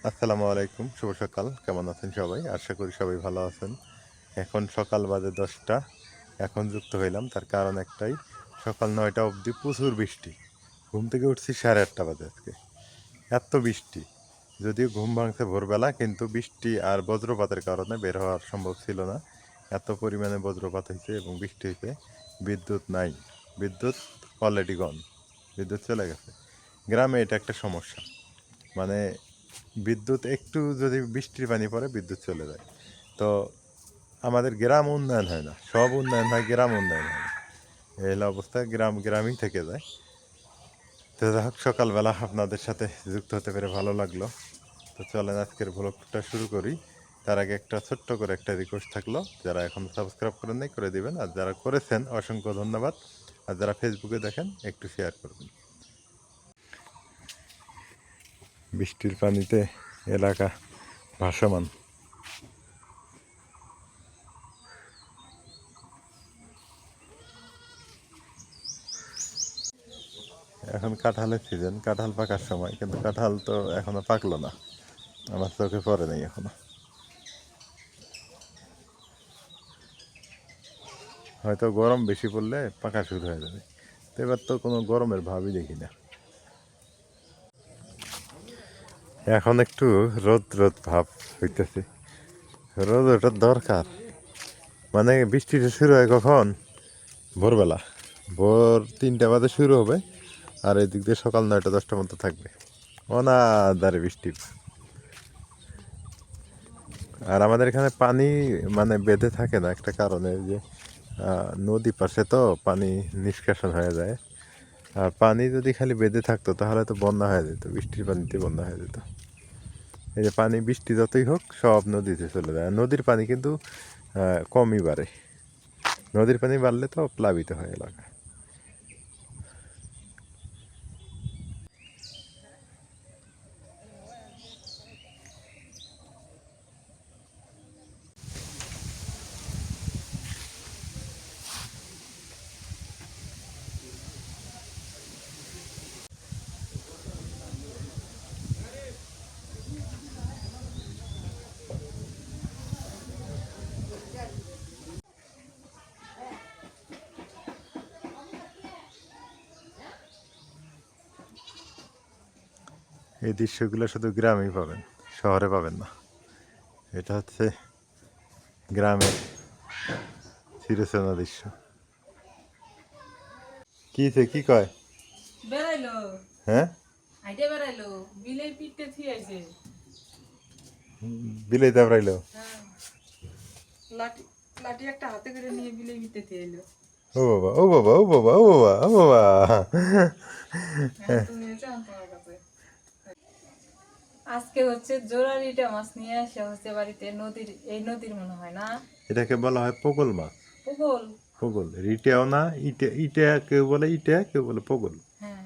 আসসালামু আলাইকুম, শুভ সকাল। কেমন আছেন সবাই? আশা করি সবাই ভালো আছেন। এখন সকাল বাজে 10টা। এখন যুক্ত হইলাম, তার কারণ একটাই, সকাল 9টা অবধি প্রচুর বৃষ্টি। ঘুম থেকে উঠছি 8:30 বাজে আজকে। এত বৃষ্টি, যদিও ঘুম ভাঙছে ভোরবেলা, কিন্তু বৃষ্টি আর বজ্রপাতের কারণে বের হওয়ার সম্ভব ছিল না। এত পরিমাণে বজ্রপাত হয়েছে এবং বৃষ্টি হয়েছে। বিদ্যুৎ নাই, বিদ্যুৎ অলরেডি গন, বিদ্যুৎ চলে গেছে। গ্রামে এটা একটা সমস্যা, মানে বিদ্যুৎ একটু যদি বৃষ্টির পানি পড়ে বিদ্যুৎ চলে যায়। তো আমাদের গ্রাম উন্নয়ন হয় না, সব উন্নয়ন হয়, গ্রাম উন্নয়ন হয় না। এই হলো অবস্থা, গ্রাম গ্রামই থেকে যায়। তো যাই হোক, সকালবেলা আপনাদের সাথে যুক্ত হতে পেরে ভালো লাগলো। তো চলেন আজকের ভ্লগটা শুরু করি। তার আগে একটা ছোট্ট করে একটা রিকোয়েস্ট থাকলো, যারা এখন সাবস্ক্রাইব করেন নাই করে দিবেন, আর যারা করেছেন অসংখ্য ধন্যবাদ। আর যারা ফেসবুকে দেখেন একটু শেয়ার করবেন। বৃষ্টির পানিতে এলাকা ভাসমান। এখন কাঁঠালের সিজন, কাঁঠাল পাকার সময়, কিন্তু কাঁঠাল তো এখনো পাকলো না, আমার চোখে পড়ে নাই এখনো। হয়তো গরম বেশি পড়লে পাকা শুরু হয়ে যাবে, তো এবার তো কোনো গরমের ভাবই দেখি না। এখন একটু রোদ রোদ ভাব হইতেছে, রোদ ওটার দরকার। মানে বৃষ্টিটা শুরু হয় কখন? ভোরবেলা, ভোর 3টা বাজে শুরু হবে, আর এদিক দিয়ে সকাল 9টা 10টার মতো থাকবে অনাদারে বৃষ্টি। আর আমাদের এখানে পানি মানে বেঁধে থাকে না, একটা কারণে যে নদী পাশে, তো পানি নিষ্কাশন হয়ে যায়। আর পানি যদি খালি বেঁধে থাকতো তাহলে তো বন্যা হয়ে যেত, বৃষ্টির পানিতে বন্যা হয়ে যেত। এই যে পানি, বৃষ্টি যতই হোক সব নদীতে চলে যায়। আর নদীর পানি কিন্তু কমই বাড়ে, নদীর পানি বাড়লে তো প্লাবিত হয় এলাকা। এই দৃশ্যগুলো শুধু গ্রামেই পাবেন, শহরে পাবেন না। এটা হচ্ছে গ্রামের চিরচেনা দৃশ্য। কি কি কয়? বেড়াইলো, হ্যাঁ, হাইটে বেড়াইলো, বিলের পিঠে থিয়েছে। বিলেই দাবড়াইলো। হ্যাঁ, লাঠি লাঠি একটা হাতে করে নিয়ে বিলের পিঠে থিয়েলো। ও বাবা, ও বাবা, ও বাবা, ও বাবা, ও বাবা। হ্যাঁ, তুমি এসে তোমার কাছে। আজকে হচ্ছে জোরারিটা মাছ নিয়ে আসা হচ্ছে বাড়িতে, এই নদীর মনে হয় না, এটাকে বলা হয় পোগল মাছ। পুকুর। পোগল, রিটেও না, ইটে ইটে কেউ বলে, ইটে কেউ বলে পোগল। হ্যাঁ,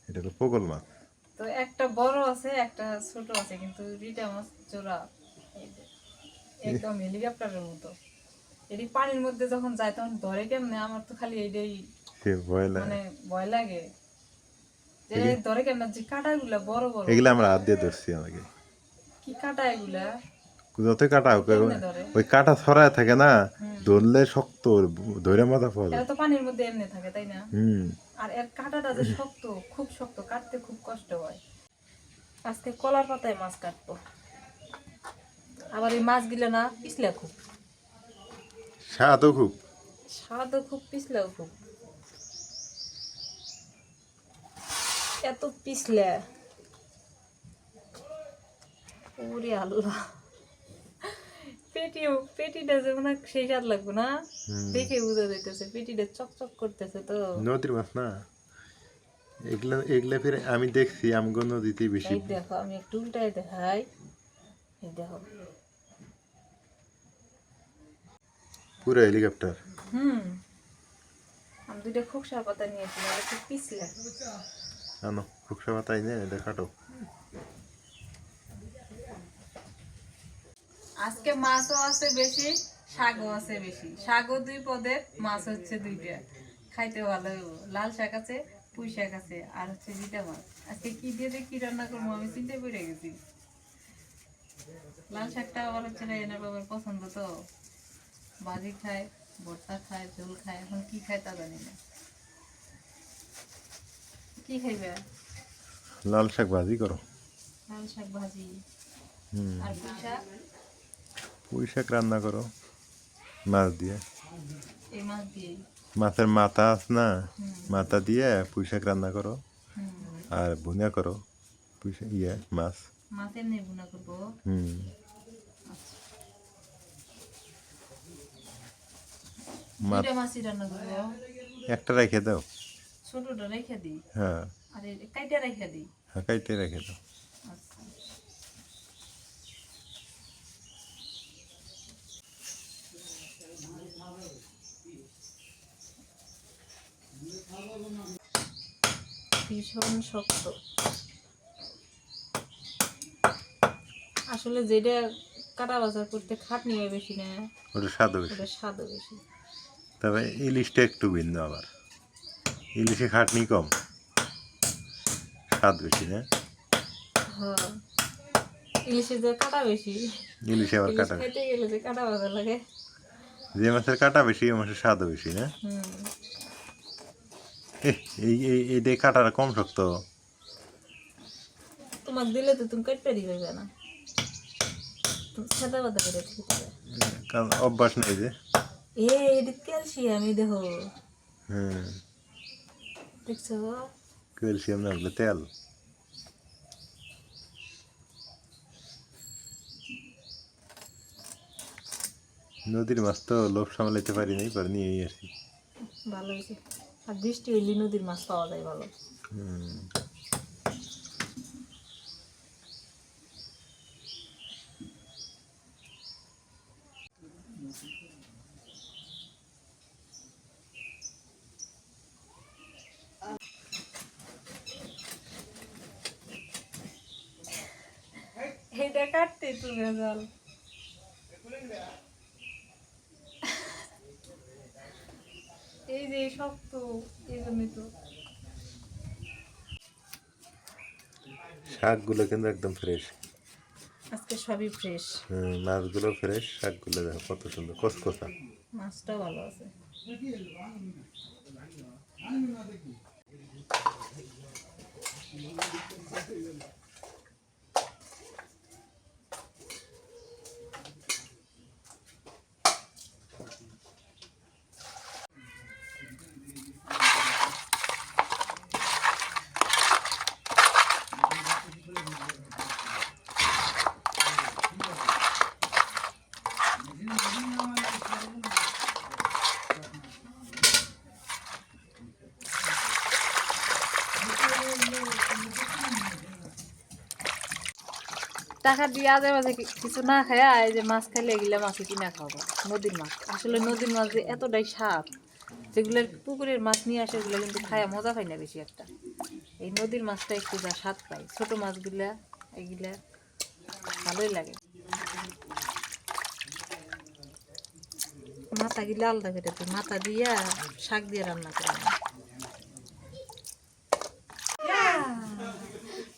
এটা তো পোগল মাছ। তো একটা বড় আছে একটা ছোট আছে, কিন্তু রিটা মাছ জোড়া, এই যে, একদম হেলিকপ্টারের মতো। এটি পানির মধ্যে যখন যায় তখন ধরে কেমনে, আমার তো খালি এইটাই সে ভয় লাগে। মানে ভয় লাগে, যে ধরে কেমনে, যে কাঁটাগুলা বড় বড়। এগুলো আমরা হাত দিয়ে ধরছি আমাকে। কি কাঁটা এগুলা, যতই কাটা হোক, কেমনে ধরে? ওই কাটা ছড়ায় থাকে না, হুম, ধরলে শক্ত, ধরে মাথা পাওয়া এরা যায়। তো পানির মধ্যে এমনি থাকে তাই না? হুম। আর এর কাঁটাটা যে শক্ত, খুব শক্ত, কাটতে খুব কষ্ট হয়। আজকে কলার পাতায় মাছ কাটবো। আবার এই মাছগুলো না পিছলে খুব, স্বাদও খুব। স্বাদও খুব, পিছলেও খুব, এত পিছলে, ওরে আল্লাহ। পেটিটা যেমন সেই স্বাদ লাগবে না, দেখে বোঝা যাইতেছে পেটিটা চকচক করতেছে তো। নদীর মাছ না এগুলা, এগুলা ফিরে আমি দেখছি আমগো নদীতে বেশি। এই দেখো, আমি একটু উল্টাই দেখাই, এই দেখো। পুরো হেলিকপ্টার। হুম, আমি দুইটা খোকসা পাতা নিয়েছিলাম, একটু পিছলে। আনো খুকসা পাতাই নে, এটা কাটো। আজকে মাছও আছে বেশি, শাকও আছে বেশি। শাকও 2 পদের, মাছ হচ্ছে 2টা। খাইতে ভালো হইব। লাল শাক আছে, পুঁই শাক আছে, আর হচ্ছে জিটা মাছ। আজকে কি দিয়ে কি রান্না করবো আমি চিন্তা করে গেছি। লাল শাকটা আবার হচ্ছে এনার বাবার পছন্দ তো, ভাজি খায়, ভর্তা খায়, ঝোল খায়, এখন কি খায় তা জানি না। কি খাইবে? লাল শাক ভাজি করো। লাল শাক ভাজি হুম, আর পুঁই শাক, পুঁই শাক রান্না করো মাছ দিয়ে। এই মাছ দিয়েই। মাছের মাথা আছে না, হুম মাথা দিয়ে পুঁই শাক রান্না করো হুম। আর ভুনা করো পুঁই শাক মাছ। মাছের নেই ভুনা করবো। হুম, আচ্ছা, মাছ দুইটা মাছই রান্না করবো। একটা রেখে দাও। ছোটটা রেখে দিই হ্যাঁ, আর কাইটা রেখে দিই। হ্যাঁ কাইটে রেখে দাও। আচ্ছা, ভীষণ শক্ত আসলে, যেটা কাটা বাজার করতে খাটনি হয় বেশি না, ওটা স্বাদও বেশি। ওটা স্বাদও বেশি। তবে ইলিশটা একটু ভিন্ন আবার, ইলিশে খাটনি কম, স্বাদ বেশি না। হ্যাঁ, ইলিশের যে কাটা বেশি, ইলিশে আবার ইলিশ কাটা বেশি। খাইতে গেলে যে কাটা বাজা লাগে। যে মাছের কাটা বেশি ওই মাছের স্বাদও বেশি না। হুম, এই কাটাটা কম শক্ত। তোমাকে দিলে তো তুমি কাটতে দিবে না, তুমি সাদা বাদা করে খেতে হবে। কারণ অভ্যাস নেই যে। এটা ক্যালসিয়াম, এই দেখো, হুম, দেখছো? ক্যালসিয়াম না হলে তেল। নদীর মাছ তো লোভ সামলাইতে পারি নাই, পরে নিয়েই আসি। ভালো হয়েছে, আর বৃষ্টি হইলে নদীর মাছ পাওয়া যায় ভালো। হুম, এইটা কাটতে তো ভেজাল। এই যে শক্ত, এই জন্যই তো। শাকগুলো কিন্তু একদম ফ্রেশ। আজকে সবই ফ্রেশ। মাছগুলো ফ্রেশ, শাকগুলো দেখো কত সুন্দর কসকসা। মাছটা ভালো আছে। টাকা দিয়ে আজে মাঝে কিছু না খায়া এই যে মাছ খাইলে এগুলা মাছ কিনা খাবো, নদীর মাছ। আসলে নদীর মাছ যে এতটাই স্বাদ, যেগুলোর পুকুরের মাছ নিয়ে আসে ওগুলো কিন্তু খায়া মজা পাই না বেশি একটা। এই নদীর মাছটা একটু যা স্বাদ পাই, ছোট মাছগুলা এগুলা ভালোই লাগে। মাথা গিলা আলাদা কেটে দিই, মাথা দিয়া শাক দিয়ে রান্না করি।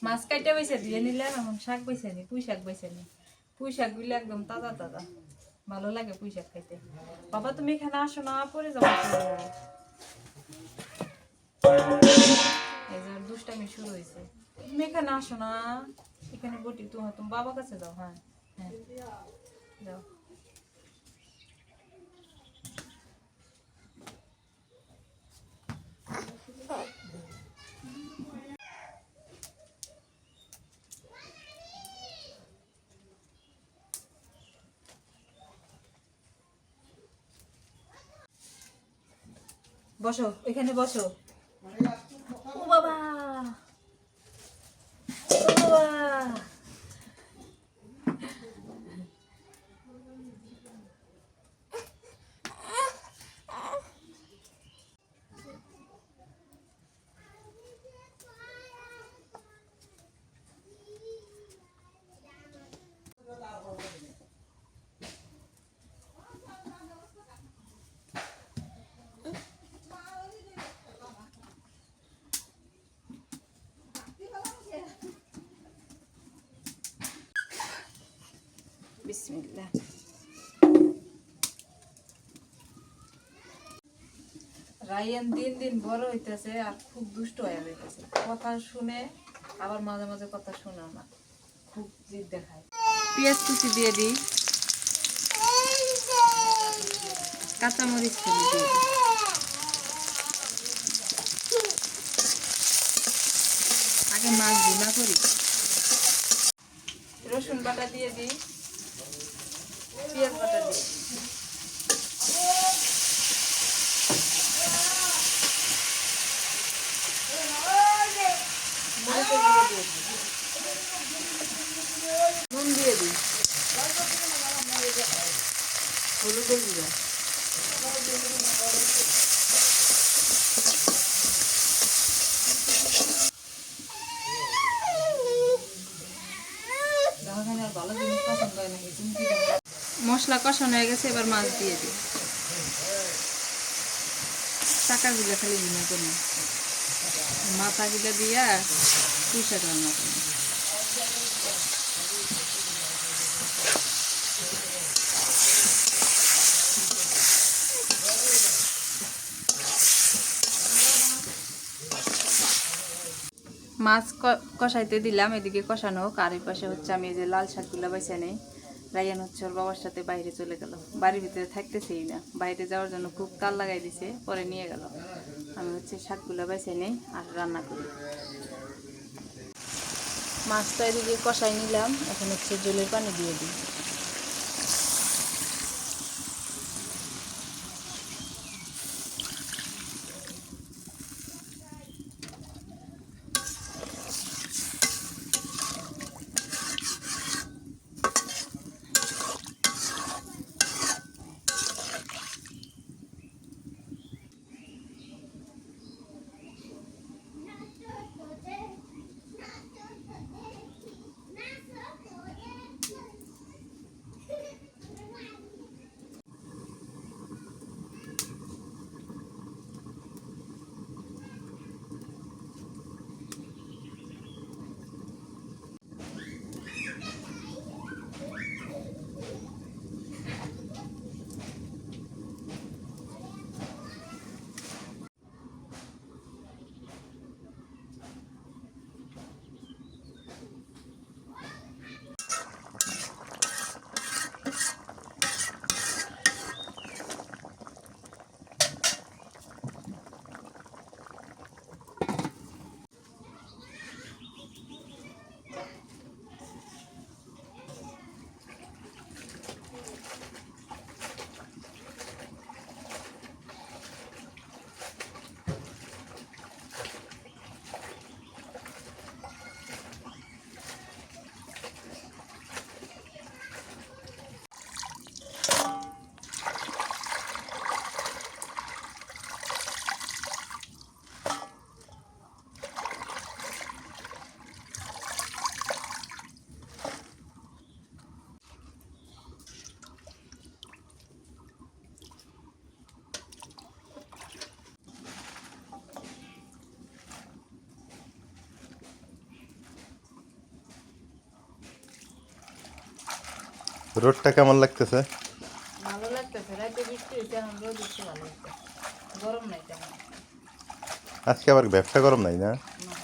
মাছ কাইটা বেছে দিয়ে নিলাম, এখন শাক বেছে নি, পুঁই শাক বেছে নি। পুঁই শাক গুলো একদম তাজা তাজা, ভালো লাগে পুঁই শাক খাইতে। বাবা তুমি এখানে আসো না, পরে যাবো তো। এই যে দুষ্টামি শুরু হয়েছে, তুমি এখানে আসো না, এখানে বটি, তুমি বাবার কাছে যাও। হ্যাঁ হ্যাঁ, যাও। বসো, এখানে বসো। ও বাবা, ও বাবা। বিসমিল্লাহ। রায়ান দিন দিন বড় হইতেছে আর খুব দুষ্ট হয়ে যাইতেছে, কথা শুনে আবার মাঝে মাঝে কথা শুনে না, খুব জিদ দেখায়। পেঁয়াজ কুচি দিয়ে দিই, কাঁচামরিচ কুচি দিয়ে দিই, আগে মাছ ভুনা করি। রসুন বাটা দিয়ে দিই, পেঁয়াজ বাটা দিই, নুন দিয়ে দিই, হলুদের গুঁড়া, ভালো জিনিস পছন্দ হয় নাকি। মশলা কষানো হয়ে গেছে, এবার মাছ দিয়ে দিই। টাকাগুলো খালি ভিন্ন করি, মাথাগুলো দিয়া পুঁইশাক রান্না করি। মাছ কষাইতে দিলাম, এদিকে কষানো হোক। আর এই পাশে হচ্ছে আমি এই যে লাল শাকগুলো বাইছে নেই। রায়ান হচ্ছে ওর বাবার সাথে বাইরে চলে গেল, বাড়ির ভিতরে থাকতেছেই না, বাইরে যাওয়ার জন্য খুব তাল লাগাই দিছে, পরে নিয়ে গেল। আমি হচ্ছে শাকগুলো বাইছে নেই আর রান্না করি। মাছটা এদিকে কষাই নিলাম, এখন হচ্ছে জলের পানি দিয়ে দিই। রোদটা কেমন লাগতেছে? ভালো লাগতেছে, রাতে বৃষ্টি হয়েছে, এখন রোদ উঠছে, ভালো লাগতেছে, গরম নাই তেমন। আজকে আবার ব্যবসা গরম নাই না? না।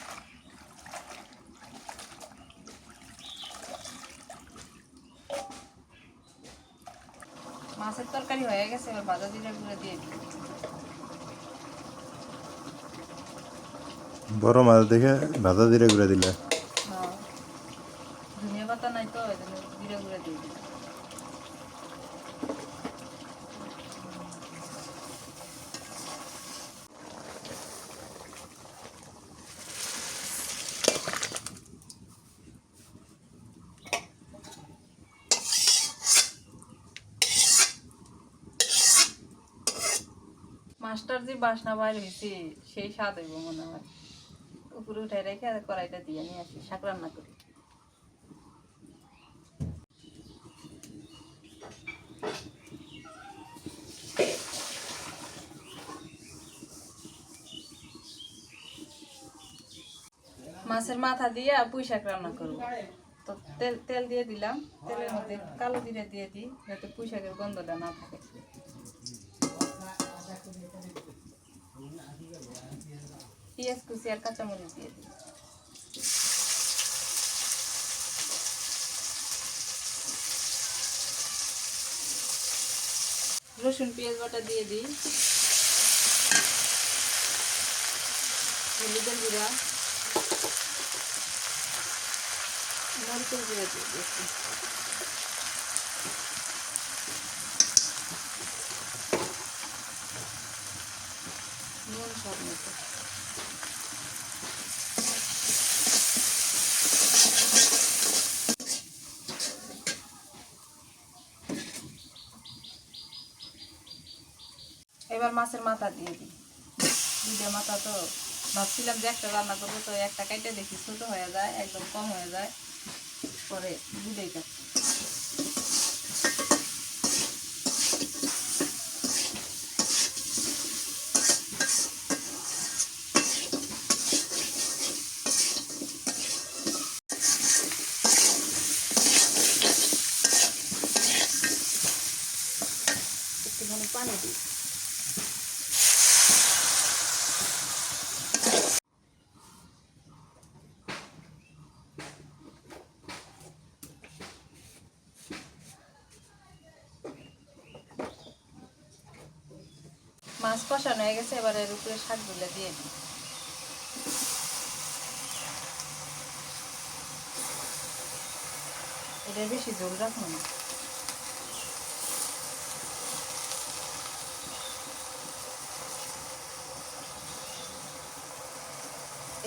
মাছের তরকারি হয়ে গেছে, এবার ভাজা জিরা গুঁড়া দিয়ে দিই। বড় মাছ দেখে ভাজা জিরে গুঁড়া দিলে। হ্যাঁ, ধনিয়া পাতা নাই তো, এই জন্য জিরা গুঁড়া দিয়ে দিই। মাছটার যে বাসনা বাইর হয়েছে, সেই স্বাদ হইব মনে হয়। উপরে উঠে রেখে কড়াইটা দিয়ে নিয়ে আসি, শাক রান্না করি। মাছের মাথা দিয়ে পুঁই শাক রান্না করবো। তো তেল তেল দিয়ে দিলাম, তেলের মধ্যে কালো জিরা দিয়ে দিই যাতে পুঁই শাকের গন্ধটা না থাকে। পেঁয়াজ কুচি আর কাঁচামরিচ দিয়ে দিই। রসুন পেঁয়াজ বাটা দিয়ে দিই, হলুদের গুঁড়া, মরিচের গুঁড়া দিয়ে দিয়েছি, নুন স্বাদ মতো। এবার মাছের মাথা দিয়ে দিই, দুইটা মাথা তো ভাবছিলাম যে একটা রান্না করবো, তো একটা কাইটে দেখি ছোট হয়ে যায়, একদম কম হয়ে যায়, পরে দুটাই কাটছি। একটুখানি পানি দিই। মাছ কষানো হয়ে গেছে, এবার এর উপরে শাকগুলো দিয়ে দিই। এটা বেশি ঝোল রাখবো না।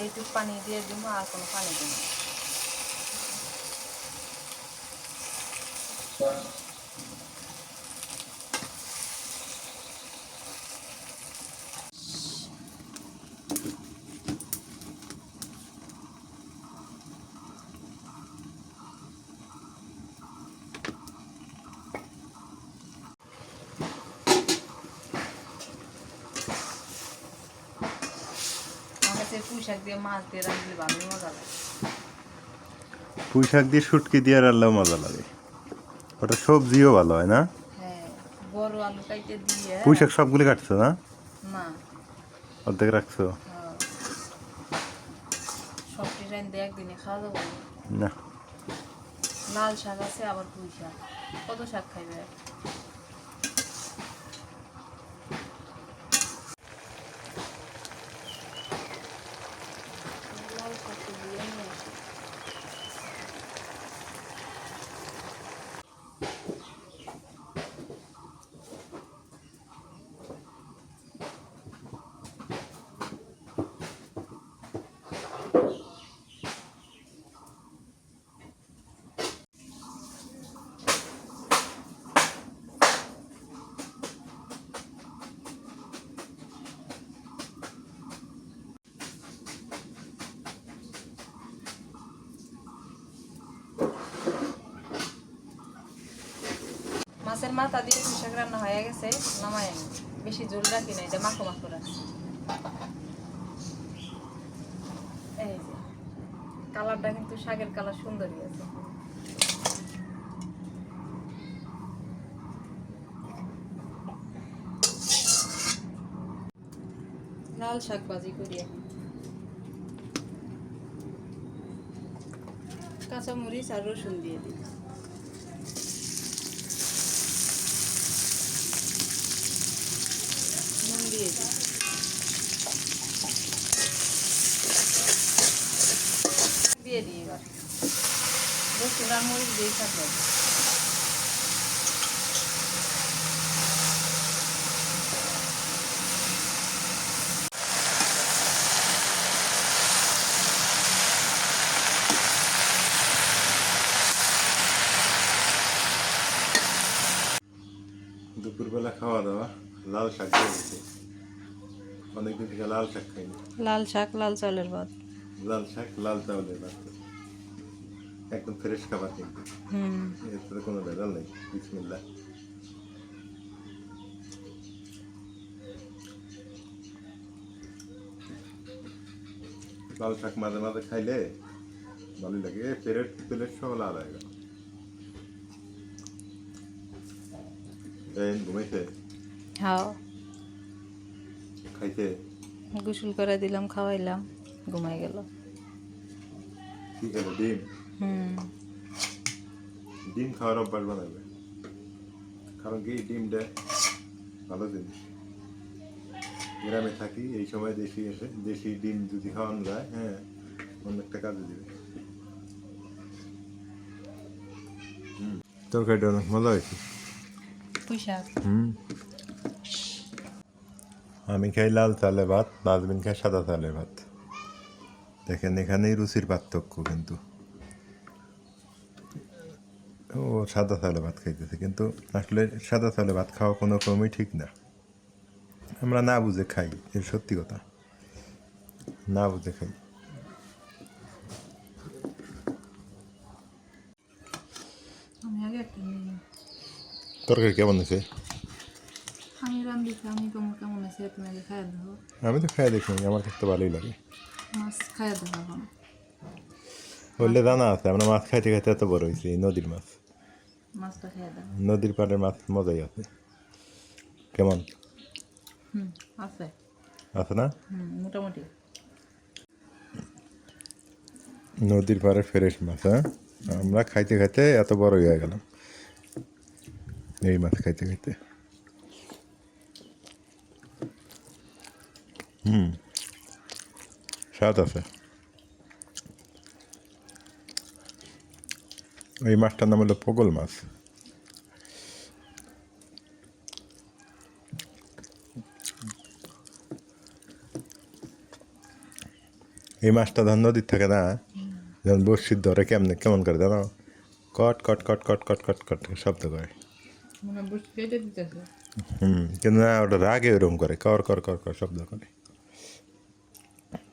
এইটুকু পানি দিয়ে দিব, আর কোনো পানি দিব না। পুঁই শাক দিয়ে মাছ দিয়ে রাঁধলে ভালোই মজা লাগে। পুঁই শাক দিয়ে শুটকি দিয়ে রান্নাও মজা লাগে, ওটা সবজিও ভালো হয় না? হ্যাঁ, বড় আলু কাইটে দিয়ে। পুঁই শাক সবগুলি কাটছো না? না, অর্ধেক রাখছো? সবটি রাঁধতে একদিনে খাওয়া যাবো না। লাল শাক আছে, আবার পুঁই শাক, কত শাক খাইবে? লাল শাক দিয়ে নিয়ে আসি। মাছের মাথা দিয়ে পুঁই শাক রান্না হয়ে গেছে, নামাই আমি। বেশি ঝোল রাখি না, এটা মাখো মাখো রাখছি। এই যে কালারটা কিন্তু শাকের কালার সুন্দরই আছে। লাল শাক ভাজি করি এখন। কাঁচামরিচ আর রসুন দিয়ে দিই। নুন দিয়ে দিই। দিয়ে দিই এবার রসুন আর মরিচ দিয়ে শাক ভাজি। দুপুরবেলা খাওয়া দাওয়া লাল শাক দিয়ে দিচ্ছে, অনেকদিন থেকে লাল শাক খাইনি। লাল শাক, লাল চালের ভাত। লাল শাক লাল চাউলের ভাত, একদম ফ্রেশ খাবার কিন্তু, এর কোনো ভেজাল নেই। বিসমিল্লাহ। লাল শাক মাঝে মাঝে খাইলে ভালোই লাগে এই প্লেট প্লেট সব আলাদা হয়ে গেল এই ঘুমাইছে হ্যাঁ খাইতে গোসল করে দিলাম, খাওয়াইলাম, ঘুমাই গেল। কি খেলো ডিম হুম। ডিম খাওয়ার অভ্যাস বানাবে কারণ কি ডিমটা ভালো জিনিস গ্রামে থাকি এই সময় দেশি এসে দেশি ডিম যদি খাওয়ানো যায় হ্যাঁ অনেকটা কাজে দিবে তরকারিটা অনেক মজা হয়েছে পুঁই শাক। আমি খাই লাল চালে ভাত নাজমিন খাই সাদা চালের ভাত দেখেন এখানেই রুচির পার্থক্য কিন্তু ও সাদা চালে ভাত খাইতেছে কিন্তু আসলে সাদা চালে ভাত খাওয়া কোনো ক্রমই ঠিক না আমরা না বুঝে খাই এর সত্যি কথা না বুঝে খাই আমি আগে একটা নিয়ে তরকারি কেমন হয়েছে আমি রান্ধিছি, আমি কেমন কেমন আছে তুমি আগে খাইয়া দেবো। আমি তো খাই দেখি আমার কাছে তো ভালোই লাগে মাছ খাইয়া দেবো এখন। বললে জানা আছে আমরা মাছ খাইতে খাইতে এত বড় হয়েছি এই নদীর মাছ মাছটা খাইয়া দেবো। নদীর পাড়ের মাছ মজাই আছে কেমন হুম, আছে। আছে না মোটামুটি। নদীর পাড়ে ফ্রেশ মাছ হ্যাঁ আমরা খাইতে খাইতে এত বড় হয়ে গেলাম এই মাছ খাইতে খাইতে স্বাদ আছে এই মাছটার নাম হলো পগল মাছ এই মাছটা ধর নদীর থাকে না যেমন বর্ষির ধরে কেমন করে জানো কট কট কট কট কট কট কট শব্দ করে মনে বুঝতে পেটে দিতেছে। কিন্তু না ওটা রাগে ওরকম করে কর কর কর কর শব্দ করে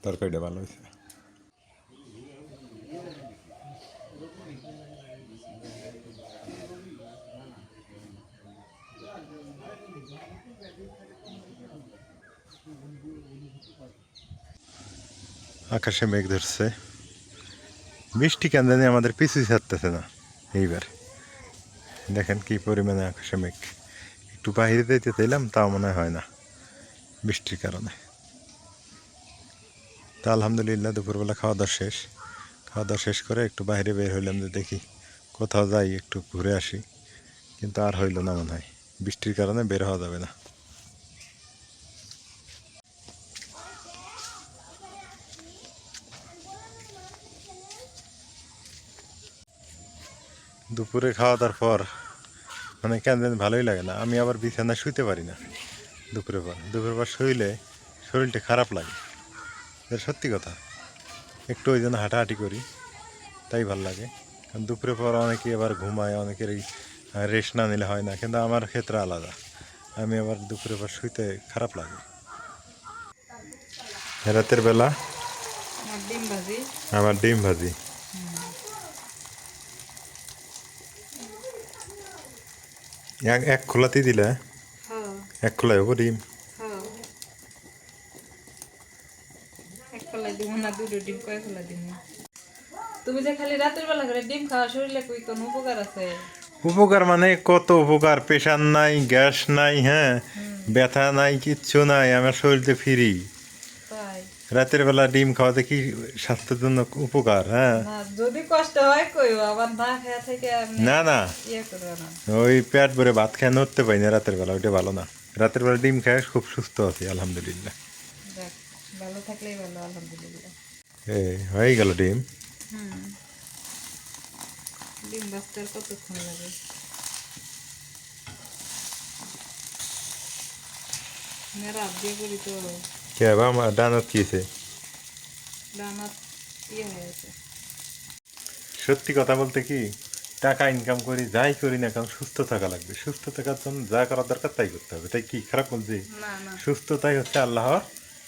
তরকারিটা ভালো হয়েছে আকাশে মেঘ ধরছে বৃষ্টি কেন জানি আমাদের পিছুই ছাড়তেছে না এইবার দেখেন কি পরিমাণে আকাশে মেঘ একটু বাইরে যেতে চাইলাম তাও মনে হয় না বৃষ্টির কারণে তা আলহামদুলিল্লাহ দুপুরবেলা খাওয়া দাওয়া শেষ করে একটু বাইরে বের হইলাম যে দেখি কোথাও যাই একটু ঘুরে আসি কিন্তু আর হইল না মনে হয় বৃষ্টির কারণে বের হওয়া যাবে না দুপুরে খাওয়া দাওয়ার পর মানে কেন জানি ভালোই লাগে না আমি আবার বিছানায় শুইতে পারি না দুপুরের পর শুইলে শরীরটা খারাপ লাগে এটা সত্যি কথা একটু ওই জন্য হাঁটাহাঁটি করি তাই ভাল লাগে কারণ দুপুরের পর অনেকে আবার ঘুমায় অনেকের এই রেস্ট না নিলে হয় না কিন্তু আমার ক্ষেত্রে আলাদা আমি আবার দুপুরের পর শুইতে খারাপ লাগে রাতের বেলা আমার ডিম ভাজি এক খোলাতেই দিলে এক খোলায় হবো ডিম তুমি যে খালি রাতের বেলা করে ডিম খাওয়া শরীরে কই কোন উপকার আছে? উপকার মানে কত উপকার প্রেশার নাই গ্যাস নাই হ্যাঁ ব্যথা নাই কিচ্ছু নাই আমার শরীরে ফ্রি তাই রাতের বেলা ডিম খাওয়াতে কি স্বাস্থ্যের জন্য উপকার হ্যাঁ না যদি কষ্ট হয় কইও আবার না খাওয়া থেকে না না ইয়ে করবে না। ওই পেট ভরে ভাত খেয়ে নড়তে পারি না রাতের বেলা ওইটা ভালো না রাতের বেলা ডিম খায় খুব সুস্থ আছি আলহামদুলিল্লাহ যাক, ভালো থাকলেই ভালো আলহামদুলিল্লাহ। হয়ে গেল ডিম ডিম ভাজতে আর কতক্ষণ লাগে? মেরা দিয়ে করি তো কে বা আমার ডানত কিছে ডানা ইয়ে হয়ে গেছে। সত্যি কথা বলতে কি টাকা ইনকাম করি যাই করি না কারণ সুস্থ থাকা লাগবে সুস্থ থাকার জন্য যা করার দরকার তাই করতে হবে তাই কি খারাপ বলছি না না সুস্থতাই হচ্ছে আল্লাহর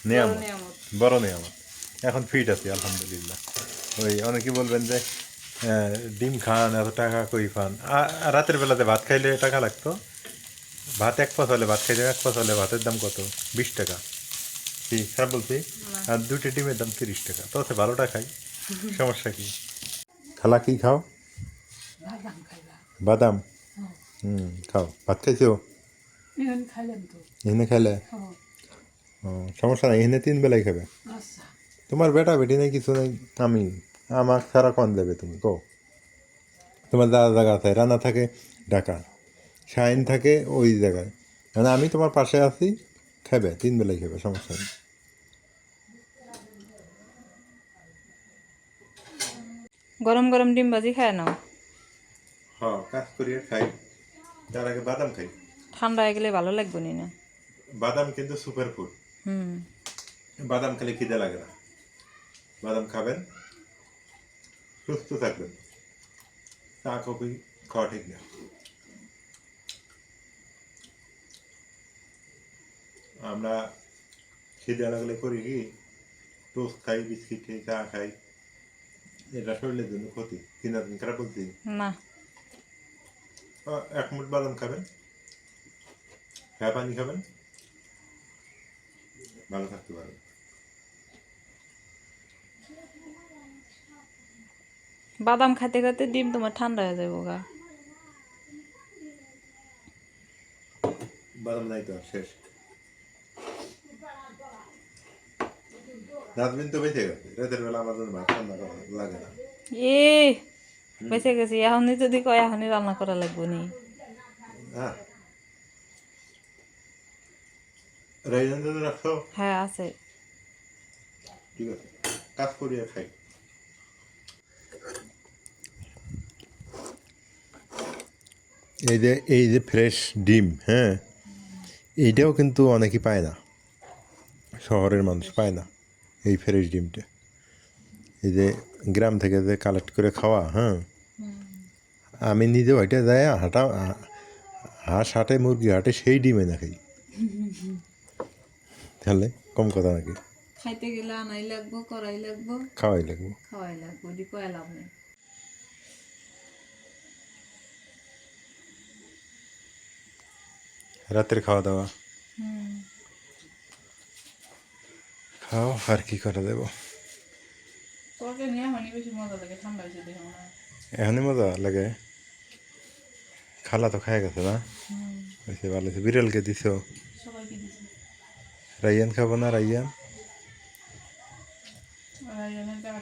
নিয়ামত নিয়ামত। বড় নিয়ামত এখন ফিট আছি আলহামদুলিল্লাহ ওই অনেকে বলবেন যে ডিম খান এত টাকা কই পান রাতের বেলাতে ভাত খাইলে টাকা লাগতো ভাত এক পাশ হলে ভাত খাইলে এক পাশ হলে ভাতের দাম কত 20 টাকা কি খারাপ বলছি আর দুটো ডিমের দাম 30 টাকা তো ভালোটা খাই সমস্যা কি খালা কি খাও? বাদাম খাইলাম। বাদাম। হ্যাঁ, খাও। ভাত খাইছো? এখন খাইলাম তো। এখানে খাইলে? হ্যাঁ, সমস্যা নাই, এখানে 3 বেলাই খাবে। আচ্ছা। তোমার বেটা বেটি নাই, কিছু নাই। আমি আমার ছাড়া কোন দেবে তুমি কো? তোমার দাদা জায়গা আছে, রানা থাকে ঢাকা, শাহিন থাকে ওই জায়গায়, মানে আমি তোমার পাশে আছি, খাবে 3 বেলাই খাবে, সমস্যা নেই। গরম গরম ডিম ভাজি খায় নাও, হ্যাঁ, কাজ করিয়ে খাই, তার আগে বাদাম খাই। ঠান্ডা হয়ে গেলে ভালো লাগবে নি না। বাদাম কিন্তু সুপার ফুড। হুম। বাদাম খেলে খিদে লাগে না। বাদাম খাবেন, সুস্থ থাকবেন। চা কফি খাওয়া ঠিক না। আমরা খিদে লাগলে করি কি, টোস্ট খাই, বিস্কিট খাই, চা খাই, এটা শরীরের জন্য ক্ষতি। কিনা দিন খারাপ বলছি। না, 1 মুঠ বাদাম খাবেন, হ্যাঁ পানি খাবেন, ভালো থাকতে পারবেন। বাদাম খাইতে খাইতে ডিম তোমার ঠান্ডা হয়ে যাবো গা। বাদাম নাই তো আর, শেষ। রাতবিন তো বেঁচে গেছে, রাতের বেলা আমাদের ভাত রান্না করা লাগে না। এ বেঁচে গেছি, এখনই যদি কয় এখনই রান্না করা লাগবো নি। হ্যাঁ, রাইজান যদি রাখছো, হ্যাঁ আছে। ঠিক আছে, কাজ করিয়া খাই। এই যে ফ্রেশ ডিম, হ্যাঁ, এইটাও কিন্তু অনেকেই পায় না, শহরের মানুষ পায় না এই ফ্রেশ ডিমটা। এই যে গ্রাম থেকে যে কালেক্ট করে খাওয়া, হ্যাঁ, আমি নিজেও হাঁটে যাই, হাঁস হাটে, মুরগি হাটে, সেই ডিমে না খাই। তাহলে কম কথা নাকি? খাইতে গেলে আনাই লাগবো, করাই লাগবো, খাওয়াই লাগবে। খাওয়াই লাগবো, ওদি কয় লাভ নেই। রাতের খাওয়া দাওয়া হুম। খাও, আর কি করা দেব। তোকে নিয়ে এখনই বেশি মজা লাগে, ঠান্ডা হয়েছে দেখো না। এখনই মজা লাগে। খালা তো খাই গেছে না? হয়েছে, ভালো হয়েছে। বিড়ালকে দিছ? সবাইকে দিছি। রাইয়ান খাবো না? রাইয়ান রায়নের দেখা